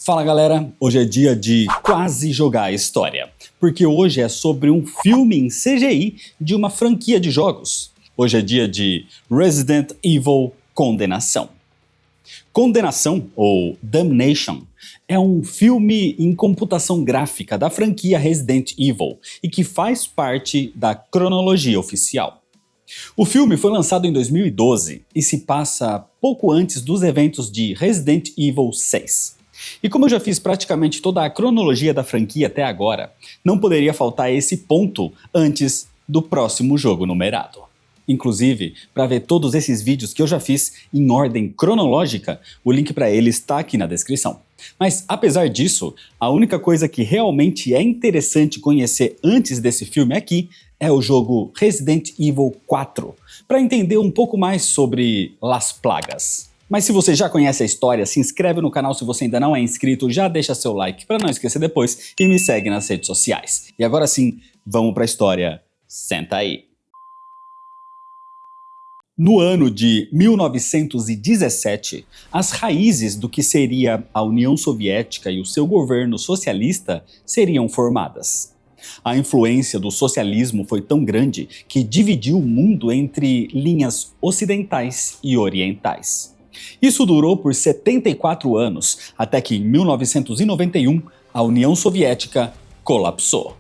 Fala galera, hoje é dia de quase jogar a história, porque hoje é sobre um filme em CGI de uma franquia de jogos. Hoje é dia de Resident Evil Condenação. Condenação, ou Damnation, é um filme em computação gráfica da franquia Resident Evil e que faz parte da cronologia oficial. O filme foi lançado em 2012 e se passa pouco antes dos eventos de Resident Evil 6. E como eu já fiz praticamente toda a cronologia da franquia até agora, não poderia faltar esse ponto antes do próximo jogo numerado. Inclusive, para ver todos esses vídeos que eu já fiz em ordem cronológica, o link para eles está aqui na descrição. Mas apesar disso, a única coisa que realmente é interessante conhecer antes desse filme aqui é o jogo Resident Evil 4, para entender um pouco mais sobre Las Plagas. Mas se você já conhece a história, se inscreve no canal se você ainda não é inscrito, já deixa seu like para não esquecer depois e me segue nas redes sociais. E agora sim, vamos para a história. Senta aí. No ano de 1917, as raízes do que seria a União Soviética e o seu governo socialista seriam formadas. A influência do socialismo foi tão grande que dividiu o mundo entre linhas ocidentais e orientais. Isso durou por 74 anos, até que em 1991 a União Soviética colapsou.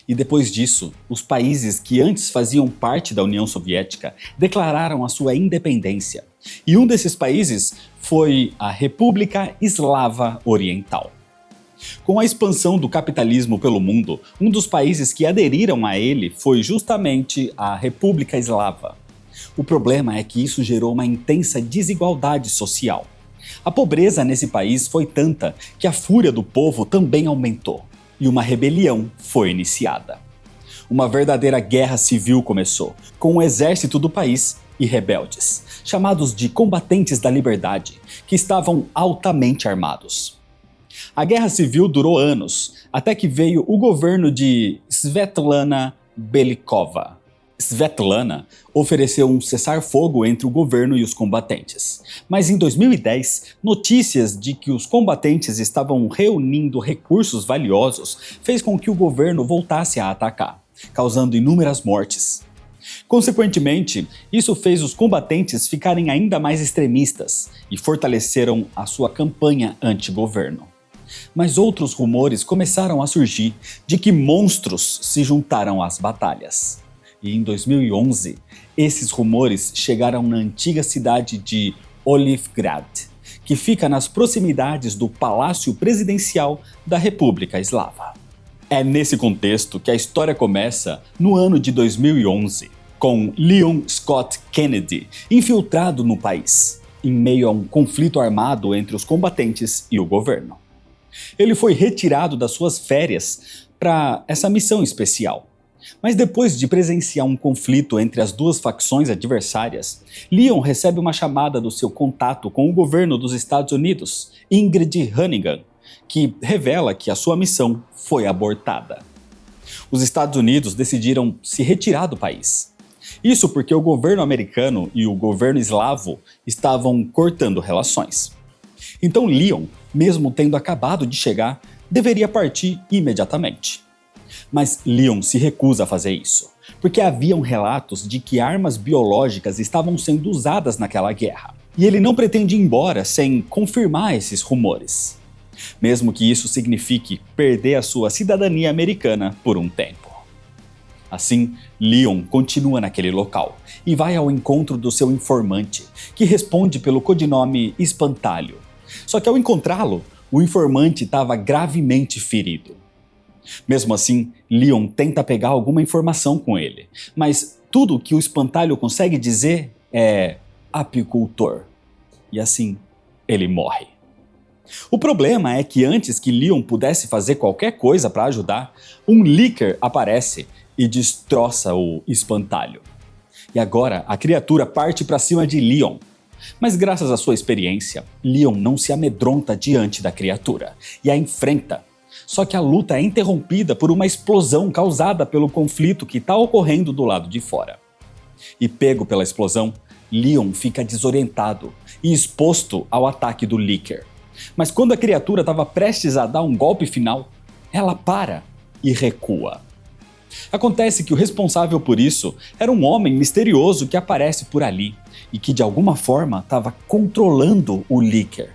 E depois disso, os países que antes faziam parte da União Soviética declararam a sua independência. E um desses países foi a República Eslava Oriental. Com a expansão do capitalismo pelo mundo, um dos países que aderiram a ele foi justamente a República Eslava. O problema é que isso gerou uma intensa desigualdade social. A pobreza nesse país foi tanta que a fúria do povo também aumentou. E uma rebelião foi iniciada. Uma verdadeira guerra civil começou, com o exército do país e rebeldes, chamados de combatentes da liberdade, que estavam altamente armados. A guerra civil durou anos, até que veio o governo de Svetlana Belikova. Svetlana ofereceu um cessar-fogo entre o governo e os combatentes. Mas em 2010, notícias de que os combatentes estavam reunindo recursos valiosos fez com que o governo voltasse a atacar, causando inúmeras mortes. Consequentemente, isso fez os combatentes ficarem ainda mais extremistas e fortaleceram a sua campanha anti-governo. Mas outros rumores começaram a surgir de que monstros se juntaram às batalhas. E em 2011, esses rumores chegaram na antiga cidade de Olivgrad, que fica nas proximidades do Palácio Presidencial da República Eslava. É nesse contexto que a história começa no ano de 2011, com Leon Scott Kennedy infiltrado no país, em meio a um conflito armado entre os combatentes e o governo. Ele foi retirado das suas férias para essa missão especial. Mas depois de presenciar um conflito entre as duas facções adversárias, Leon recebe uma chamada do seu contato com o governo dos Estados Unidos, Ingrid Hannigan, que revela que a sua missão foi abortada. Os Estados Unidos decidiram se retirar do país. Isso porque o governo americano e o governo eslavo estavam cortando relações. Então Leon, mesmo tendo acabado de chegar, deveria partir imediatamente. Mas Leon se recusa a fazer isso, porque haviam relatos de que armas biológicas estavam sendo usadas naquela guerra. E ele não pretende ir embora sem confirmar esses rumores, mesmo que isso signifique perder a sua cidadania americana por um tempo. Assim, Leon continua naquele local e vai ao encontro do seu informante, que responde pelo codinome Espantalho. Só que ao encontrá-lo, o informante estava gravemente ferido. Mesmo assim, Leon tenta pegar alguma informação com ele, mas tudo o que o espantalho consegue dizer é apicultor. E assim, ele morre. O problema é que antes que Leon pudesse fazer qualquer coisa para ajudar, um Licker aparece e destroça o espantalho. E agora a criatura parte para cima de Leon. Mas graças à sua experiência, Leon não se amedronta diante da criatura e a enfrenta. Só que a luta é interrompida por uma explosão causada pelo conflito que está ocorrendo do lado de fora. E pego pela explosão, Leon fica desorientado e exposto ao ataque do Licker. Mas quando a criatura estava prestes a dar um golpe final, ela para e recua. Acontece que o responsável por isso era um homem misterioso que aparece por ali e que de alguma forma estava controlando o Licker.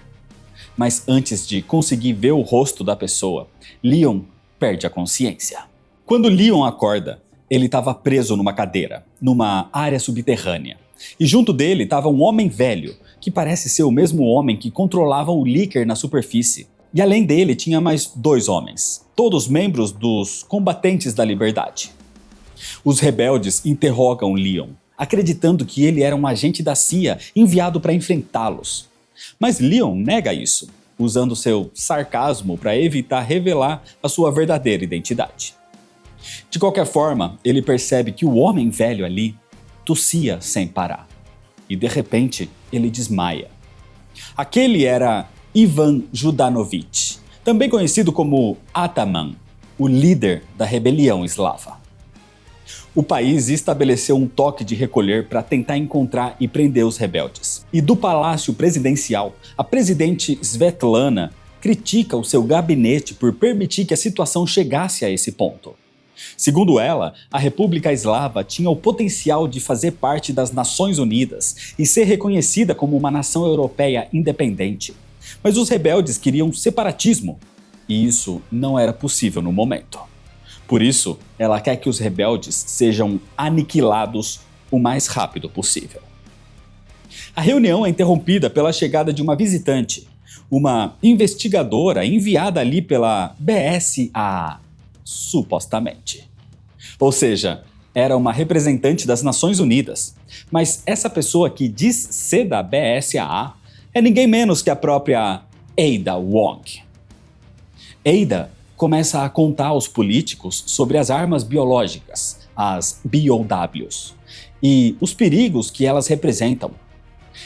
Mas antes de conseguir ver o rosto da pessoa, Leon perde a consciência. Quando Leon acorda, ele estava preso numa cadeira, numa área subterrânea. E junto dele estava um homem velho, que parece ser o mesmo homem que controlava o Licker na superfície. E além dele tinha mais 2 homens, todos membros dos Combatentes da Liberdade. Os rebeldes interrogam Leon, acreditando que ele era um agente da CIA enviado para enfrentá-los. Mas Leon nega isso, usando seu sarcasmo para evitar revelar a sua verdadeira identidade. De qualquer forma, ele percebe que o homem velho ali tossia sem parar. E de repente, ele desmaia. Aquele era Ivan Judanovic, também conhecido como Ataman, o líder da rebelião eslava. O país estabeleceu um toque de recolher para tentar encontrar e prender os rebeldes. E do palácio presidencial, a presidente Svetlana critica o seu gabinete por permitir que a situação chegasse a esse ponto. Segundo ela, a República Eslava tinha o potencial de fazer parte das Nações Unidas e ser reconhecida como uma nação europeia independente. Mas os rebeldes queriam separatismo, e isso não era possível no momento. Por isso, ela quer que os rebeldes sejam aniquilados o mais rápido possível. A reunião é interrompida pela chegada de uma visitante, uma investigadora enviada ali pela BSAA, supostamente. Ou seja, era uma representante das Nações Unidas, mas essa pessoa que diz ser da BSAA é ninguém menos que a própria Ada Wong. Ada começa a contar aos políticos sobre as armas biológicas, as BOWs, e os perigos que elas representam.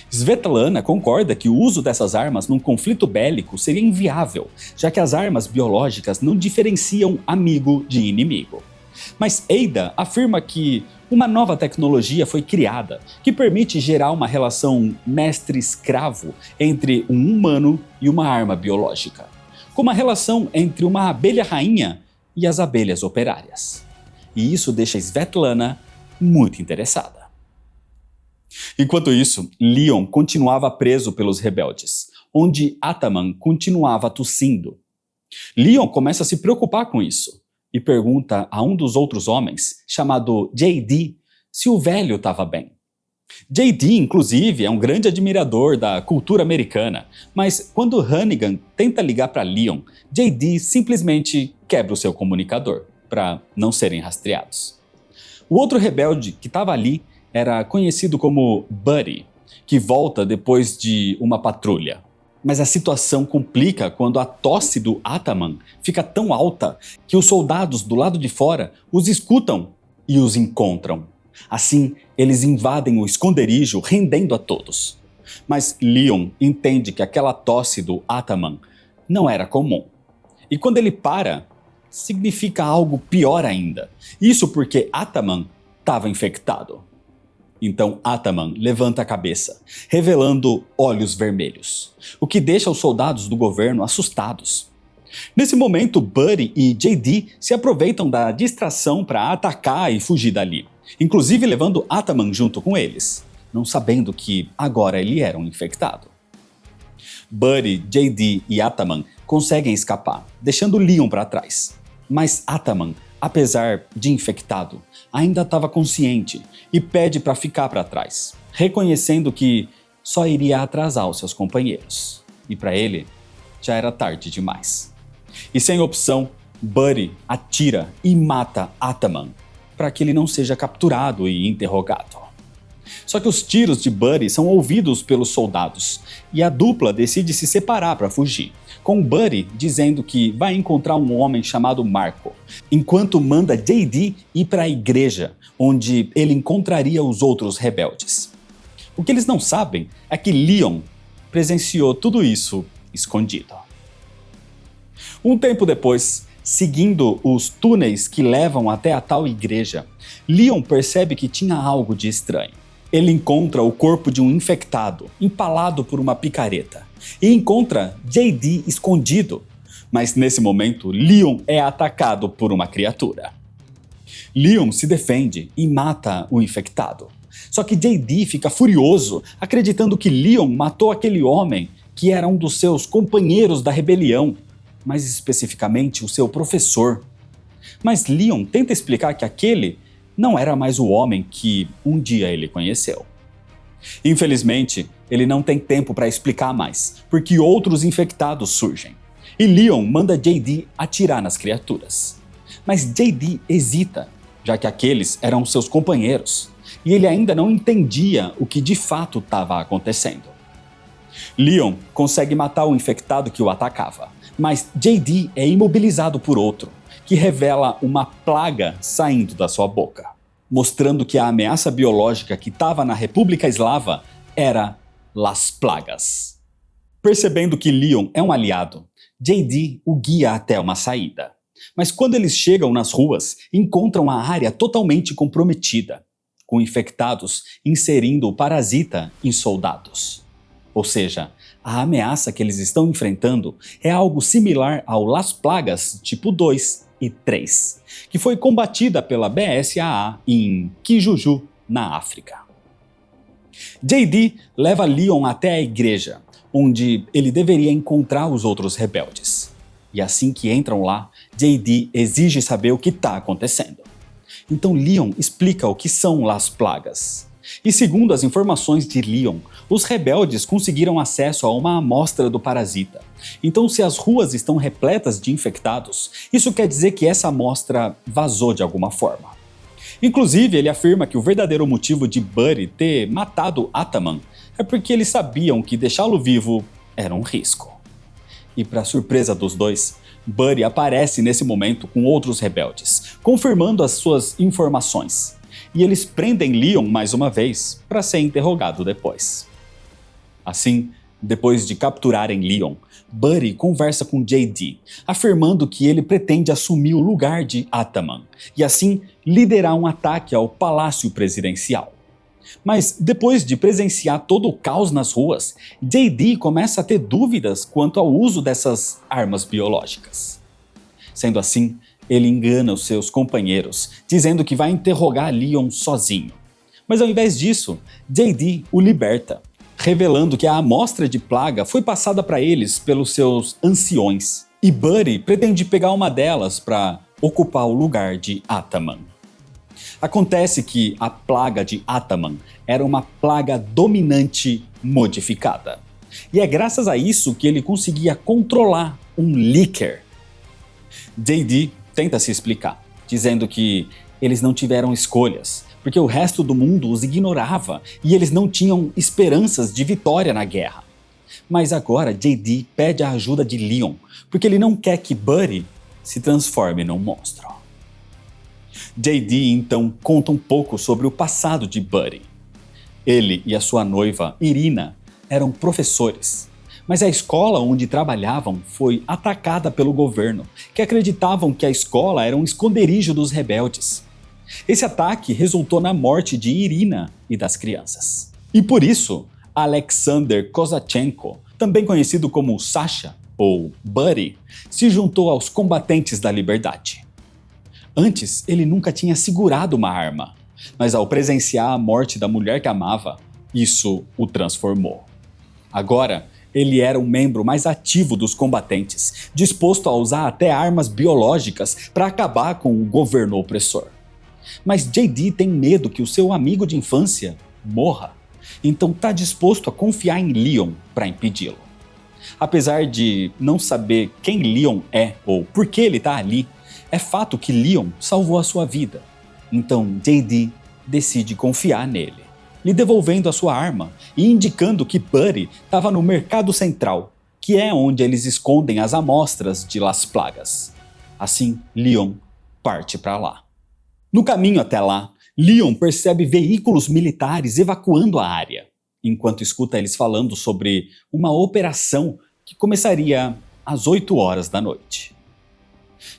Svetlana concorda que o uso dessas armas num conflito bélico seria inviável, já que as armas biológicas não diferenciam amigo de inimigo. Mas Ada afirma que uma nova tecnologia foi criada que permite gerar uma relação mestre-escravo entre um humano e uma arma biológica, como a relação entre uma abelha rainha e as abelhas operárias. E isso deixa Svetlana muito interessada. Enquanto isso, Leon continuava preso pelos rebeldes, onde Ataman continuava tossindo. Leon começa a se preocupar com isso e pergunta a um dos outros homens, chamado JD, se o velho estava bem. JD, inclusive, é um grande admirador da cultura americana, mas quando Hannigan tenta ligar para Leon, JD simplesmente quebra o seu comunicador, para não serem rastreados. O outro rebelde que estava ali era conhecido como Buddy, que volta depois de uma patrulha. Mas a situação complica quando a tosse do Ataman fica tão alta que os soldados do lado de fora os escutam e os encontram. Assim, eles invadem o esconderijo, rendendo a todos. Mas Leon entende que aquela tosse do Ataman não era comum. E quando ele para, significa algo pior ainda. Isso porque Ataman estava infectado. Então Ataman levanta a cabeça, revelando olhos vermelhos, o que deixa os soldados do governo assustados. Nesse momento, Buddy e JD se aproveitam da distração para atacar e fugir dali, inclusive levando Ataman junto com eles, não sabendo que agora ele era um infectado. Buddy, JD e Ataman conseguem escapar, deixando Leon para trás. Mas Ataman, apesar de infectado, ainda estava consciente e pede para ficar para trás, reconhecendo que só iria atrasar os seus companheiros. E para ele, já era tarde demais. E sem opção, Buddy atira e mata Ataman, para que ele não seja capturado e interrogado. Só que os tiros de Buddy são ouvidos pelos soldados, e a dupla decide se separar para fugir, com Buddy dizendo que vai encontrar um homem chamado Marco, enquanto manda JD ir para a igreja, onde ele encontraria os outros rebeldes. O que eles não sabem é que Leon presenciou tudo isso escondido. Um tempo depois, seguindo os túneis que levam até a tal igreja, Leon percebe que tinha algo de estranho. Ele encontra o corpo de um infectado, empalado por uma picareta, e encontra JD escondido. Mas nesse momento, Leon é atacado por uma criatura. Leon se defende e mata o infectado. Só que JD fica furioso, acreditando que Leon matou aquele homem que era um dos seus companheiros da rebelião, mais especificamente o seu professor. Mas Leon tenta explicar que aquele não era mais o homem que um dia ele conheceu. Infelizmente, ele não tem tempo para explicar mais, porque outros infectados surgem. E Leon manda JD atirar nas criaturas. Mas JD hesita, já que aqueles eram seus companheiros, e ele ainda não entendia o que de fato estava acontecendo. Leon consegue matar o infectado que o atacava, mas JD é imobilizado por outro, que revela uma plaga saindo da sua boca, mostrando que a ameaça biológica que estava na República Eslava era Las Plagas. Percebendo que Leon é um aliado, JD o guia até uma saída. Mas quando eles chegam nas ruas, encontram a área totalmente comprometida, com infectados inserindo o parasita em soldados. Ou seja, a ameaça que eles estão enfrentando é algo similar ao Las Plagas tipo 2 e 3, que foi combatida pela BSAA em Kijuju, na África. JD leva Leon até a igreja, onde ele deveria encontrar os outros rebeldes. E assim que entram lá, JD exige saber o que está acontecendo. Então Leon explica o que são Las Plagas. E segundo as informações de Leon, os rebeldes conseguiram acesso a uma amostra do parasita. Então, se as ruas estão repletas de infectados, isso quer dizer que essa amostra vazou de alguma forma. Inclusive, ele afirma que o verdadeiro motivo de Buddy ter matado Ataman é porque eles sabiam que deixá-lo vivo era um risco. E para surpresa dos dois, Buddy aparece nesse momento com outros rebeldes, confirmando as suas informações. E eles prendem Leon mais uma vez para ser interrogado depois. Assim, depois de capturarem Leon, Buddy conversa com JD, afirmando que ele pretende assumir o lugar de Ataman e assim liderar um ataque ao Palácio Presidencial. Mas depois de presenciar todo o caos nas ruas, JD começa a ter dúvidas quanto ao uso dessas armas biológicas. Sendo assim, ele engana os seus companheiros, dizendo que vai interrogar Leon sozinho. Mas ao invés disso, JD o liberta, revelando que a amostra de plaga foi passada para eles pelos seus anciões. E Buddy pretende pegar uma delas para ocupar o lugar de Ataman. Acontece que a plaga de Ataman era uma plaga dominante modificada. E é graças a isso que ele conseguia controlar um líquer. JD tenta se explicar, dizendo que eles não tiveram escolhas, porque o resto do mundo os ignorava e eles não tinham esperanças de vitória na guerra. Mas agora JD pede a ajuda de Leon, porque ele não quer que Buddy se transforme num monstro. JD então conta um pouco sobre o passado de Buddy. Ele e a sua noiva, Irina, eram professores, mas a escola onde trabalhavam foi atacada pelo governo, que acreditavam que a escola era um esconderijo dos rebeldes. Esse ataque resultou na morte de Irina e das crianças. E por isso, Alexander Kozachenko, também conhecido como Sasha ou Buddy, se juntou aos combatentes da liberdade. Antes, ele nunca tinha segurado uma arma, mas ao presenciar a morte da mulher que amava, isso o transformou. Agora, ele era um membro mais ativo dos combatentes, disposto a usar até armas biológicas para acabar com o governo opressor. Mas JD tem medo que o seu amigo de infância morra, então está disposto a confiar em Leon para impedi-lo. Apesar de não saber quem Leon é ou por que ele está ali, é fato que Leon salvou a sua vida. Então JD decide confiar nele, lhe devolvendo a sua arma e indicando que Buddy estava no Mercado Central, que é onde eles escondem as amostras de Las Plagas. Assim, Leon parte para lá. No caminho até lá, Leon percebe veículos militares evacuando a área, enquanto escuta eles falando sobre uma operação que começaria às 8 horas da noite.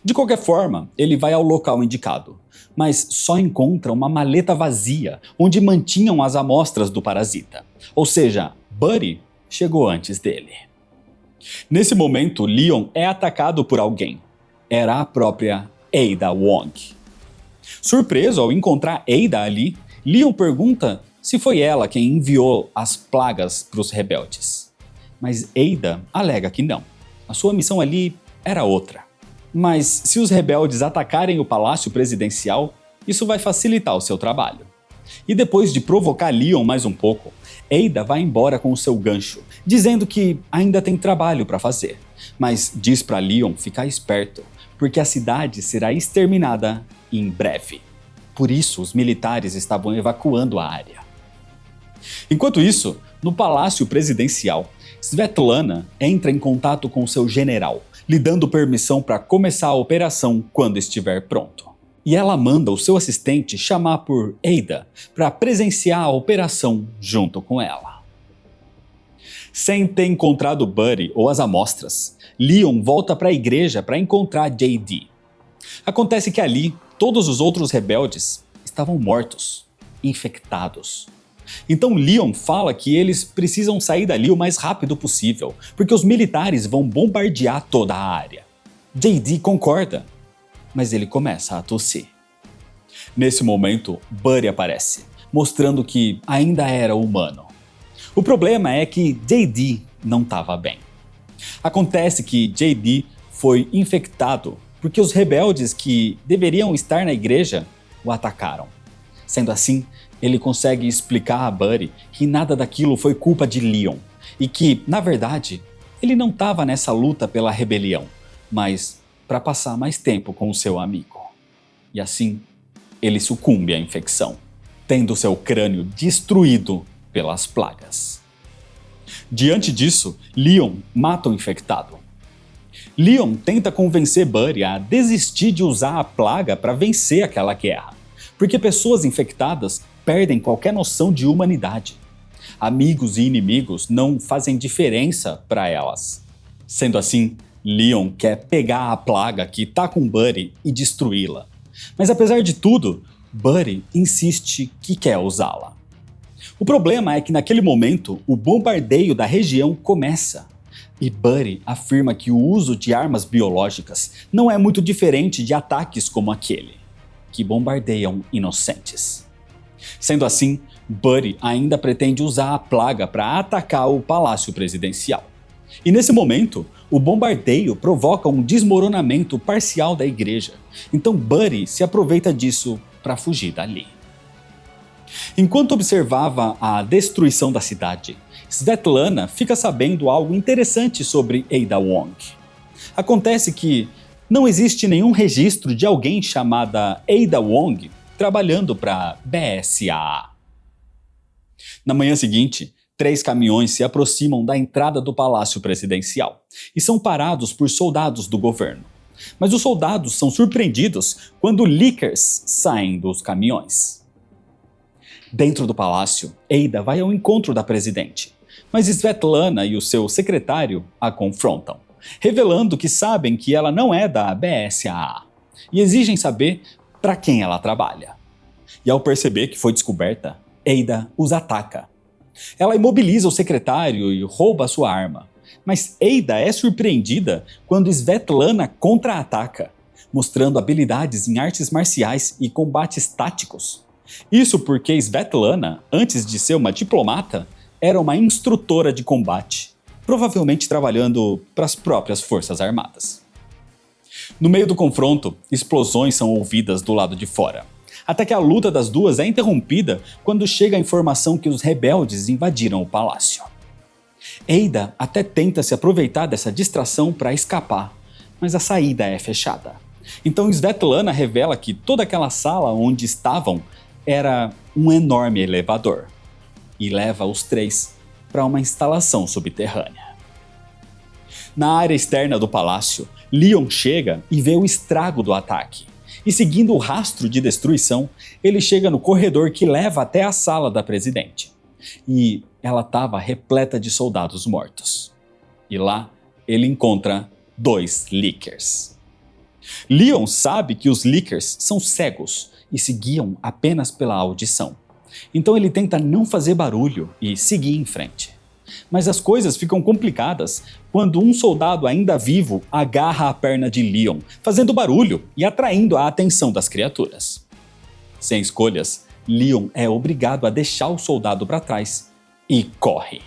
De qualquer forma, ele vai ao local indicado, mas só encontra uma maleta vazia onde mantinham as amostras do parasita. Ou seja, Buddy chegou antes dele. Nesse momento, Leon é atacado por alguém. Era a própria Ada Wong. Surpreso ao encontrar Ada ali, Leon pergunta se foi ela quem enviou as plagas para os rebeldes. Mas Ada alega que não. A sua missão ali era outra. Mas se os rebeldes atacarem o palácio presidencial, isso vai facilitar o seu trabalho. E depois de provocar Leon mais um pouco, Ada vai embora com o seu gancho, dizendo que ainda tem trabalho para fazer, mas diz para Leon ficar esperto, porque a cidade será exterminada em breve. Por isso, os militares estavam evacuando a área. Enquanto isso, no palácio presidencial, Svetlana entra em contato com seu general, lhe dando permissão para começar a operação quando estiver pronto. E ela manda o seu assistente chamar por Ada para presenciar a operação junto com ela. Sem ter encontrado Buddy ou as amostras, Leon volta para a igreja para encontrar JD. Acontece que ali, todos os outros rebeldes estavam mortos, infectados. Então Leon fala que eles precisam sair dali o mais rápido possível, porque os militares vão bombardear toda a área. JD concorda, mas ele começa a tossir. Nesse momento, Buddy aparece, mostrando que ainda era humano. O problema é que JD não estava bem. Acontece que JD foi infectado porque os rebeldes que deveriam estar na igreja o atacaram. Sendo assim, ele consegue explicar a Buddy que nada daquilo foi culpa de Leon e que, na verdade, ele não estava nessa luta pela rebelião, mas para passar mais tempo com o seu amigo. E assim, ele sucumbe à infecção, tendo seu crânio destruído pelas plagas. Diante disso, Leon mata o infectado. Leon tenta convencer Buddy a desistir de usar a plaga para vencer aquela guerra, porque pessoas infectadas perdem qualquer noção de humanidade. Amigos e inimigos não fazem diferença para elas. Sendo assim, Leon quer pegar a plaga que tá com Buddy e destruí-la. Mas apesar de tudo, Buddy insiste que quer usá-la. O problema é que naquele momento, o bombardeio da região começa. E Buddy afirma que o uso de armas biológicas não é muito diferente de ataques como aquele, que bombardeiam inocentes. Sendo assim, Buddy ainda pretende usar a plaga para atacar o palácio presidencial. E nesse momento, o bombardeio provoca um desmoronamento parcial da igreja, então Buddy se aproveita disso para fugir dali. Enquanto observava a destruição da cidade, Svetlana fica sabendo algo interessante sobre Ada Wong. Acontece que não existe nenhum registro de alguém chamada Ada Wong trabalhando para BSAA. Na manhã seguinte, 3 caminhões se aproximam da entrada do palácio presidencial e são parados por soldados do governo. Mas os soldados são surpreendidos quando leakers saem dos caminhões. Dentro do palácio, Ada vai ao encontro da presidente, mas Svetlana e o seu secretário a confrontam, revelando que sabem que ela não é da BSAA e exigem saber para quem ela trabalha. E ao perceber que foi descoberta, Ada os ataca. Ela imobiliza o secretário e rouba sua arma, mas Ada é surpreendida quando Svetlana contra-ataca, mostrando habilidades em artes marciais e combates táticos. Isso porque Svetlana, antes de ser uma diplomata, era uma instrutora de combate, provavelmente trabalhando para as próprias forças armadas. No meio do confronto, explosões são ouvidas do lado de fora, até que a luta das duas é interrompida quando chega a informação que os rebeldes invadiram o palácio. Ada até tenta se aproveitar dessa distração para escapar, mas a saída é fechada. Então Svetlana revela que toda aquela sala onde estavam era um enorme elevador e leva os 3 para uma instalação subterrânea. Na área externa do palácio, Leon chega e vê o estrago do ataque. E seguindo o rastro de destruição, ele chega no corredor que leva até a sala da presidente. E ela estava repleta de soldados mortos. E lá ele encontra 2 leakers. Leon sabe que os Lickers são cegos e se guiam apenas pela audição. Então ele tenta não fazer barulho e seguir em frente. Mas as coisas ficam complicadas quando um soldado ainda vivo agarra a perna de Leon, fazendo barulho e atraindo a atenção das criaturas. Sem escolhas, Leon é obrigado a deixar o soldado para trás e corre.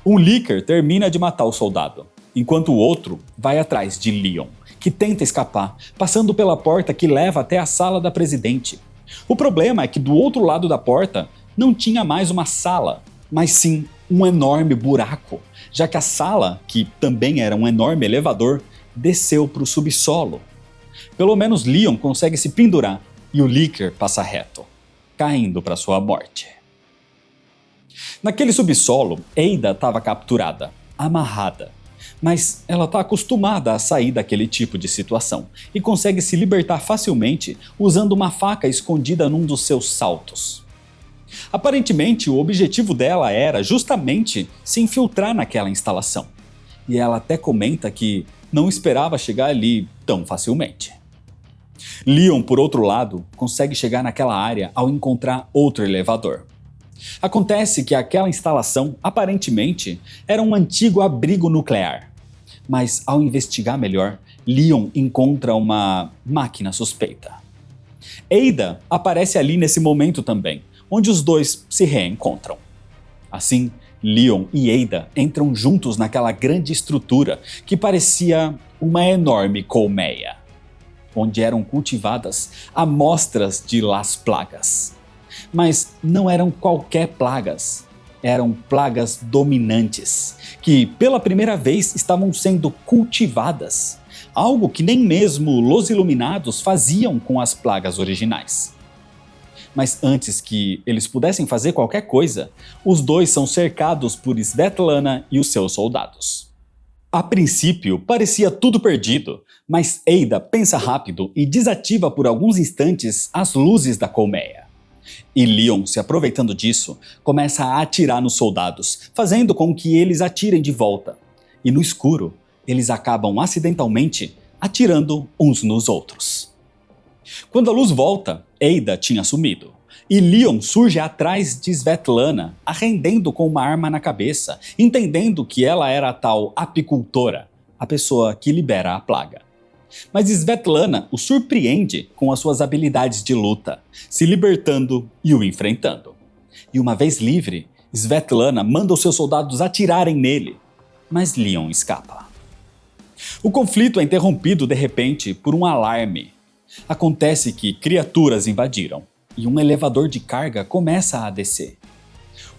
Um Licker termina de matar o soldado, enquanto o outro vai atrás de Leon, que tenta escapar, passando pela porta que leva até a sala da presidente. O problema é que do outro lado da porta não tinha mais uma sala, mas sim um enorme buraco, já que a sala, que também era um enorme elevador, desceu para o subsolo. Pelo menos Leon consegue se pendurar e o Licker passa reto, caindo para sua morte. Naquele subsolo, Ada estava capturada, amarrada, mas ela está acostumada a sair daquele tipo de situação e consegue se libertar facilmente usando uma faca escondida num dos seus saltos. Aparentemente, o objetivo dela era justamente se infiltrar naquela instalação, e ela até comenta que não esperava chegar ali tão facilmente. Leon, por outro lado, consegue chegar naquela área ao encontrar outro elevador. Acontece que aquela instalação, aparentemente, era um antigo abrigo nuclear. Mas ao investigar melhor, Leon encontra uma máquina suspeita. Ada aparece ali nesse momento também, onde os dois se reencontram. Assim, Leon e Ada entram juntos naquela grande estrutura que parecia uma enorme colmeia, onde eram cultivadas amostras de Las Plagas. Mas não eram qualquer plagas, eram plagas dominantes, que pela primeira vez estavam sendo cultivadas, algo que nem mesmo Los Iluminados faziam com as plagas originais. Mas antes que eles pudessem fazer qualquer coisa, os dois são cercados por Svetlana e os seus soldados. A princípio, parecia tudo perdido, mas Ada pensa rápido e desativa por alguns instantes as luzes da colmeia. E Leon, se aproveitando disso, começa a atirar nos soldados, fazendo com que eles atirem de volta. E no escuro, eles acabam acidentalmente atirando uns nos outros. Quando a luz volta, Ada tinha sumido, e Leon surge atrás de Svetlana, arrendendo com uma arma na cabeça, entendendo que ela era a tal apicultora, a pessoa que libera a plaga. Mas Svetlana o surpreende com as suas habilidades de luta, se libertando e o enfrentando. E uma vez livre, Svetlana manda os seus soldados atirarem nele, mas Leon escapa. O conflito é interrompido de repente por um alarme. Acontece que criaturas invadiram e um elevador de carga começa a descer.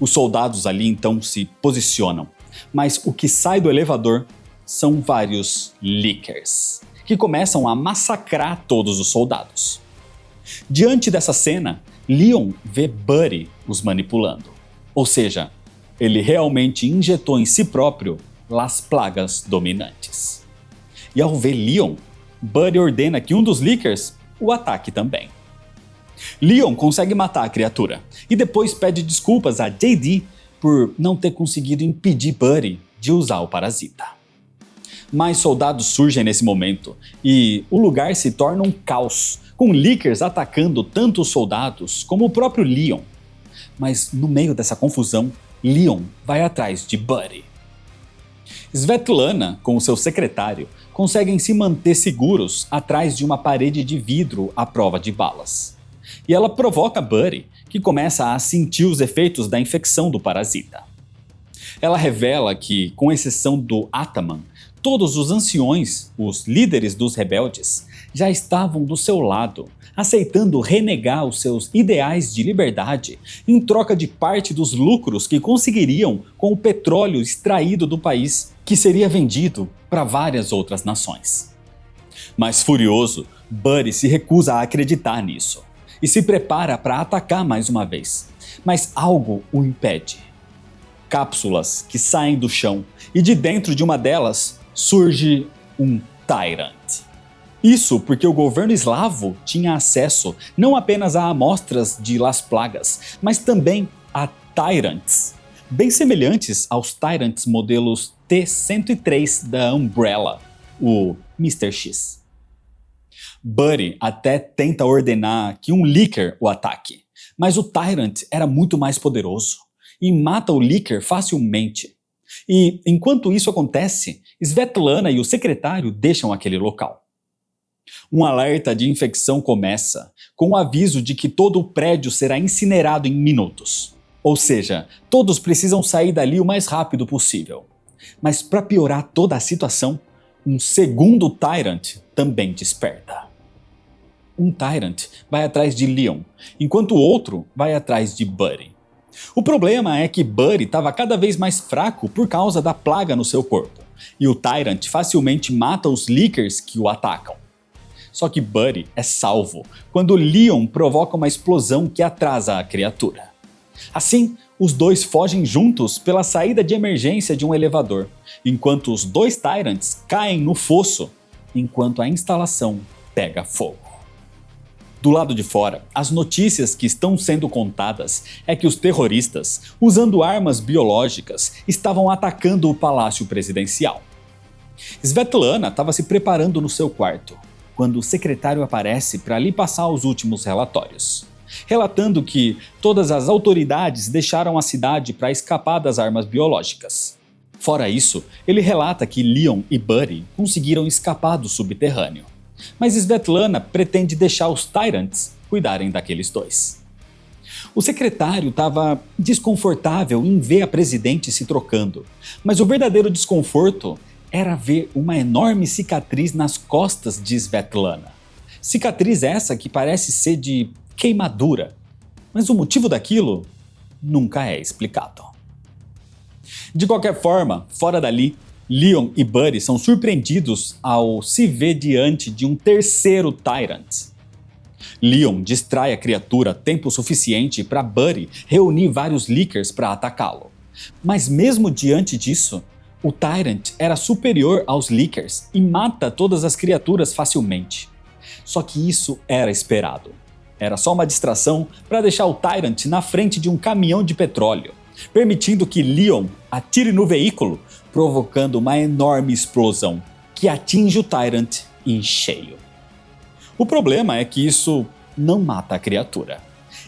Os soldados ali então se posicionam, mas o que sai do elevador são vários Lickers, que começam a massacrar todos os soldados. Diante dessa cena, Leon vê Buddy os manipulando. Ou seja, ele realmente injetou em si próprio Las Plagas dominantes. E ao ver Leon, Buddy ordena que um dos Lickers o ataque também. Leon consegue matar a criatura e depois pede desculpas a JD por não ter conseguido impedir Buddy de usar o parasita. Mais soldados surgem nesse momento e o lugar se torna um caos, com Lickers atacando tanto os soldados como o próprio Leon. Mas no meio dessa confusão, Leon vai atrás de Buddy. Svetlana, com o seu secretário, conseguem se manter seguros atrás de uma parede de vidro à prova de balas. E ela provoca Buddy, que começa a sentir os efeitos da infecção do parasita. Ela revela que, com exceção do Ataman, todos os anciões, os líderes dos rebeldes, já estavam do seu lado, aceitando renegar os seus ideais de liberdade em troca de parte dos lucros que conseguiriam com o petróleo extraído do país, que seria vendido para várias outras nações. Mas furioso, Buddy se recusa a acreditar nisso e se prepara para atacar mais uma vez, mas algo o impede. Cápsulas que saem do chão e de dentro de uma delas surge um Tyrant. Isso porque o governo eslavo tinha acesso não apenas a amostras de Las Plagas, mas também a Tyrants, bem semelhantes aos Tyrants modelos T-103 da Umbrella, o Mr. X. Buddy até tenta ordenar que um Licker o ataque, mas o Tyrant era muito mais poderoso e mata o Licker facilmente. E, enquanto isso acontece, Svetlana e o secretário deixam aquele local. Um alerta de infecção começa, com o aviso de que todo o prédio será incinerado em minutos. Ou seja, todos precisam sair dali o mais rápido possível. Mas para piorar toda a situação, um segundo Tyrant também desperta. Um Tyrant vai atrás de Leon, enquanto o outro vai atrás de Buddy. O problema é que Buddy estava cada vez mais fraco por causa da plaga no seu corpo, e o Tyrant facilmente mata os Lickers que o atacam. Só que Buddy é salvo quando Leon provoca uma explosão que atrasa a criatura. Assim, os dois fogem juntos pela saída de emergência de um elevador, enquanto os dois Tyrants caem no fosso, enquanto a instalação pega fogo. Do lado de fora, as notícias que estão sendo contadas é que os terroristas, usando armas biológicas, estavam atacando o palácio presidencial. Svetlana estava se preparando no seu quarto, quando o secretário aparece para lhe passar os últimos relatórios, relatando que todas as autoridades deixaram a cidade para escapar das armas biológicas. Fora isso, ele relata que Leon e Buddy conseguiram escapar do subterrâneo. Mas Svetlana pretende deixar os Tyrants cuidarem daqueles dois. O secretário estava desconfortável em ver a presidente se trocando, mas o verdadeiro desconforto era ver uma enorme cicatriz nas costas de Svetlana. Cicatriz essa que parece ser de queimadura, mas o motivo daquilo nunca é explicado. De qualquer forma, fora dali, Leon e Buddy são surpreendidos ao se ver diante de um terceiro Tyrant. Leon distrai a criatura tempo suficiente para Buddy reunir vários Lickers para atacá-lo. Mas mesmo diante disso, o Tyrant era superior aos Lickers e mata todas as criaturas facilmente. Só que isso era esperado. Era só uma distração para deixar o Tyrant na frente de um caminhão de petróleo, permitindo que Leon atire no veículo, provocando uma enorme explosão que atinge o Tyrant em cheio. O problema é que isso não mata a criatura.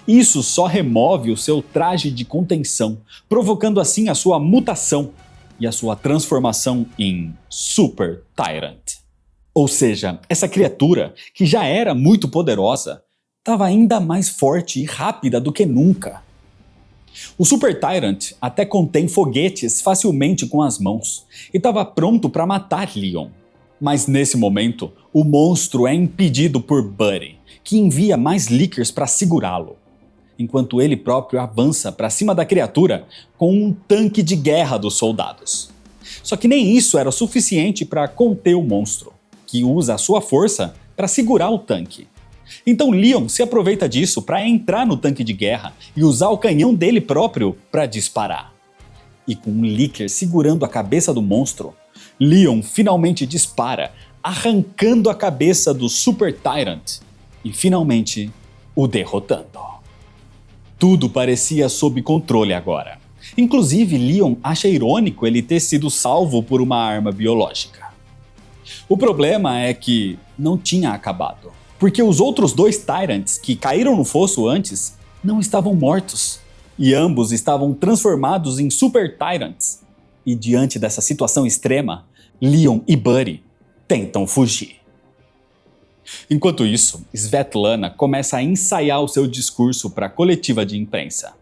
Isso só remove o seu traje de contenção, provocando assim a sua mutação e a sua transformação em Super Tyrant. Ou seja, essa criatura, que já era muito poderosa, estava ainda mais forte e rápida do que nunca. O Super Tyrant até contém foguetes facilmente com as mãos e estava pronto para matar Leon. Mas nesse momento, o monstro é impedido por Buddy, que envia mais Lickers para segurá-lo, enquanto ele próprio avança para cima da criatura com um tanque de guerra dos soldados. Só que nem isso era suficiente para conter o monstro, que usa a sua força para segurar o tanque. Então Leon se aproveita disso para entrar no tanque de guerra e usar o canhão dele próprio para disparar. E com um Licker segurando a cabeça do monstro, Leon finalmente dispara, arrancando a cabeça do Super Tyrant e finalmente o derrotando. Tudo parecia sob controle agora. Inclusive, Leon acha irônico ele ter sido salvo por uma arma biológica. O problema é que não tinha acabado, porque os outros dois Tyrants que caíram no fosso antes não estavam mortos, e ambos estavam transformados em Super Tyrants. E diante dessa situação extrema, Leon e Buddy tentam fugir. Enquanto isso, Svetlana começa a ensaiar o seu discurso para a coletiva de imprensa.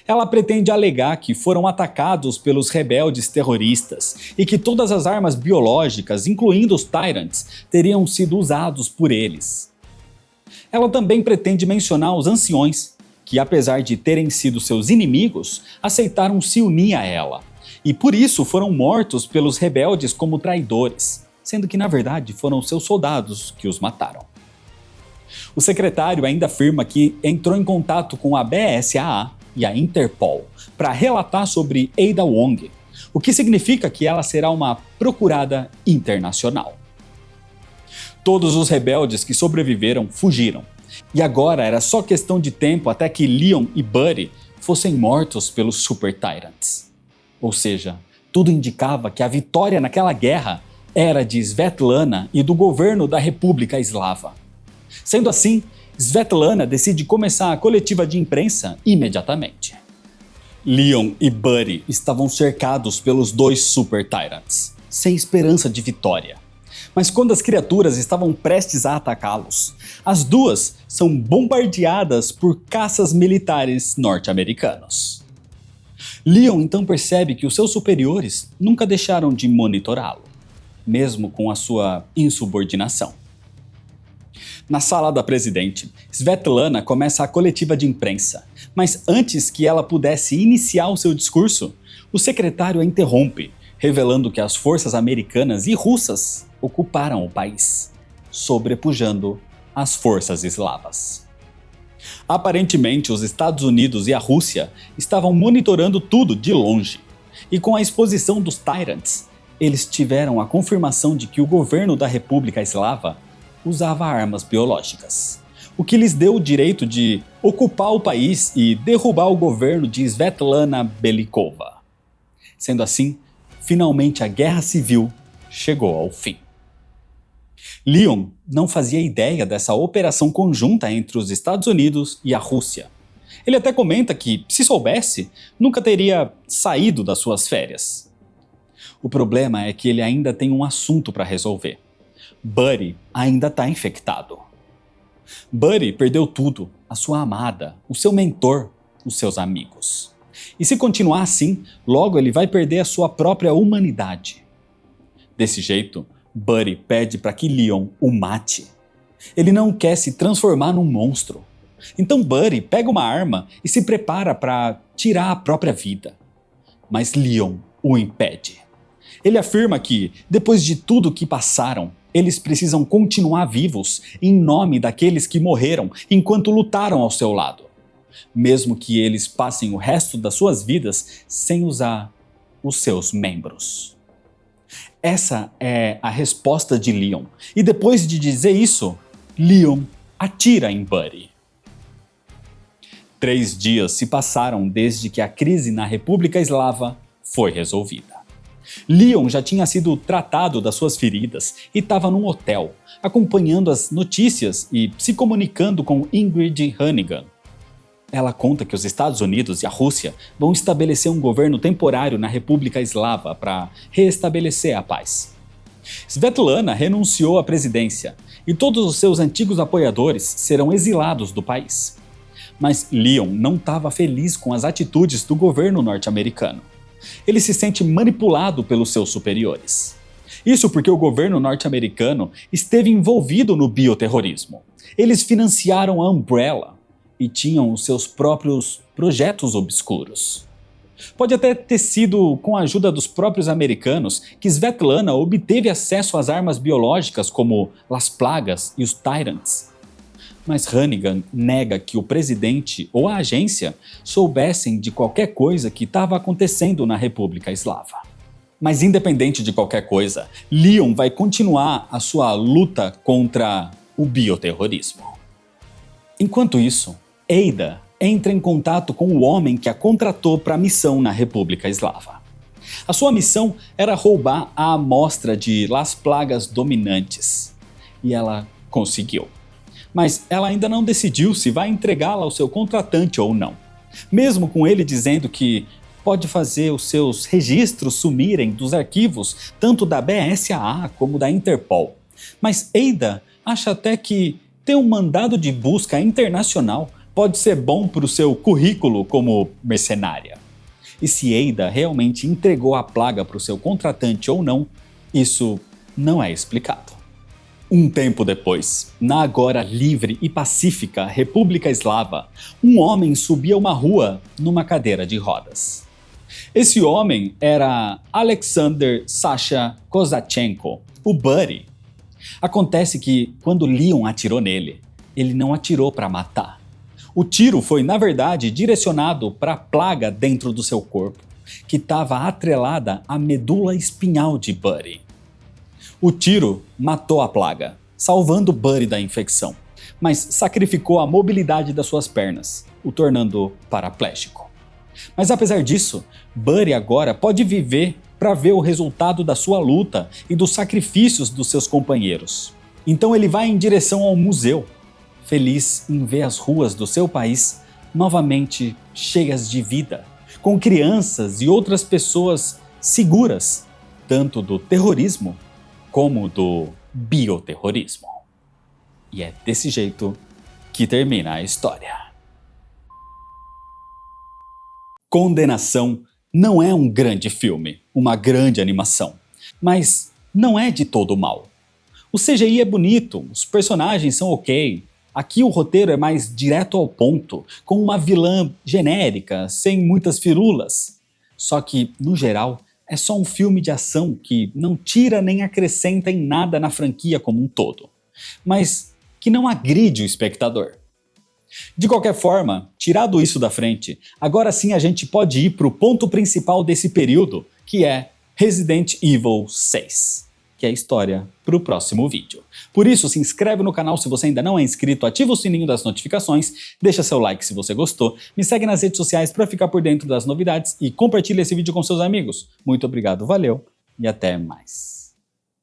Ela pretende alegar que foram atacados pelos rebeldes terroristas e que todas as armas biológicas, incluindo os Tyrants, teriam sido usados por eles. Ela também pretende mencionar os anciões, que apesar de terem sido seus inimigos, aceitaram se unir a ela, e por isso foram mortos pelos rebeldes como traidores, sendo que na verdade foram seus soldados que os mataram. O secretário ainda afirma que entrou em contato com a BSAA e a Interpol para relatar sobre Ada Wong, o que significa que ela será uma procurada internacional. Todos os rebeldes que sobreviveram fugiram, e agora era só questão de tempo até que Leon e Buddy fossem mortos pelos Super Tyrants. Ou seja, tudo indicava que a vitória naquela guerra era de Svetlana e do governo da República Eslava. Sendo assim, Svetlana decide começar a coletiva de imprensa imediatamente. Leon e Buddy estavam cercados pelos dois Super Tyrants, sem esperança de vitória. Mas quando as criaturas estavam prestes a atacá-los, as duas são bombardeadas por caças militares norte-americanos. Leon então percebe que os seus superiores nunca deixaram de monitorá-lo, mesmo com a sua insubordinação. Na sala da presidente, Svetlana começa a coletiva de imprensa, mas antes que ela pudesse iniciar o seu discurso, o secretário a interrompe, revelando que as forças americanas e russas ocuparam o país, sobrepujando as forças eslavas. Aparentemente, os Estados Unidos e a Rússia estavam monitorando tudo de longe, e com a exposição dos Tyrants, eles tiveram a confirmação de que o governo da República Eslava usava armas biológicas, o que lhes deu o direito de ocupar o país e derrubar o governo de Svetlana Belikova. Sendo assim, finalmente a guerra civil chegou ao fim. Leon não fazia ideia dessa operação conjunta entre os Estados Unidos e a Rússia. Ele até comenta que, se soubesse, nunca teria saído das suas férias. O problema é que ele ainda tem um assunto para resolver. Buddy ainda está infectado. Buddy perdeu tudo, a sua amada, o seu mentor, os seus amigos. E se continuar assim, logo ele vai perder a sua própria humanidade. Desse jeito, Buddy pede para que Leon o mate. Ele não quer se transformar num monstro. Então Buddy pega uma arma e se prepara para tirar a própria vida. Mas Leon o impede. Ele afirma que, depois de tudo que passaram, eles precisam continuar vivos em nome daqueles que morreram enquanto lutaram ao seu lado, mesmo que eles passem o resto das suas vidas sem usar os seus membros. Essa é a resposta de Leon, e depois de dizer isso, Leon atira em Buddy. 3 dias se passaram desde que a crise na República Eslava foi resolvida. Leon já tinha sido tratado das suas feridas e estava num hotel, acompanhando as notícias e se comunicando com Ingrid Hannigan. Ela conta que os Estados Unidos e a Rússia vão estabelecer um governo temporário na República Eslava para reestabelecer a paz. Svetlana renunciou à presidência e todos os seus antigos apoiadores serão exilados do país. Mas Leon não estava feliz com as atitudes do governo norte-americano. Ele se sente manipulado pelos seus superiores. Isso porque o governo norte-americano esteve envolvido no bioterrorismo. Eles financiaram a Umbrella e tinham os seus próprios projetos obscuros. Pode até ter sido com a ajuda dos próprios americanos que Svetlana obteve acesso às armas biológicas como Las Plagas e os Tyrants. Mas Hannigan nega que o presidente ou a agência soubessem de qualquer coisa que estava acontecendo na República Eslava. Mas independente de qualquer coisa, Leon vai continuar a sua luta contra o bioterrorismo. Enquanto isso, Ada entra em contato com o homem que a contratou para a missão na República Eslava. A sua missão era roubar a amostra de Las Plagas dominantes. E ela conseguiu. Mas ela ainda não decidiu se vai entregá-la ao seu contratante ou não. Mesmo com ele dizendo que pode fazer os seus registros sumirem dos arquivos tanto da BSAA como da Interpol. Mas Ada acha até que ter um mandado de busca internacional pode ser bom para o seu currículo como mercenária. E se Ada realmente entregou a plaga para o seu contratante ou não, isso não é explicado. Um tempo depois, na agora livre e pacífica República Eslava, um homem subia uma rua numa cadeira de rodas. Esse homem era Alexander Sasha Kozachenko, o Buddy. Acontece que, quando Leon atirou nele, ele não atirou para matar. O tiro foi, na verdade, direcionado para a plaga dentro do seu corpo, que estava atrelada à medula espinhal de Buddy. O tiro matou a plaga, salvando Buddy da infecção, mas sacrificou a mobilidade das suas pernas, o tornando paraplégico. Mas apesar disso, Buddy agora pode viver para ver o resultado da sua luta e dos sacrifícios dos seus companheiros. Então ele vai em direção ao museu, feliz em ver as ruas do seu país novamente cheias de vida, com crianças e outras pessoas seguras, tanto do terrorismo como do bioterrorismo. E é desse jeito que termina a história. Condenação não é um grande filme, uma grande animação, mas não é de todo mal. O CGI é bonito, os personagens são ok. Aqui o roteiro é mais direto ao ponto, com uma vilã genérica, sem muitas firulas. Só que, no geral, é só um filme de ação que não tira nem acrescenta em nada na franquia como um todo, mas que não agride o espectador. De qualquer forma, tirado isso da frente, agora sim a gente pode ir para o ponto principal desse período, que é Resident Evil 6. Que é a história para o próximo vídeo. Por isso, se inscreve no canal se você ainda não é inscrito, ativa o sininho das notificações, deixa seu like se você gostou, me segue nas redes sociais para ficar por dentro das novidades e compartilha esse vídeo com seus amigos. Muito obrigado, valeu e até mais.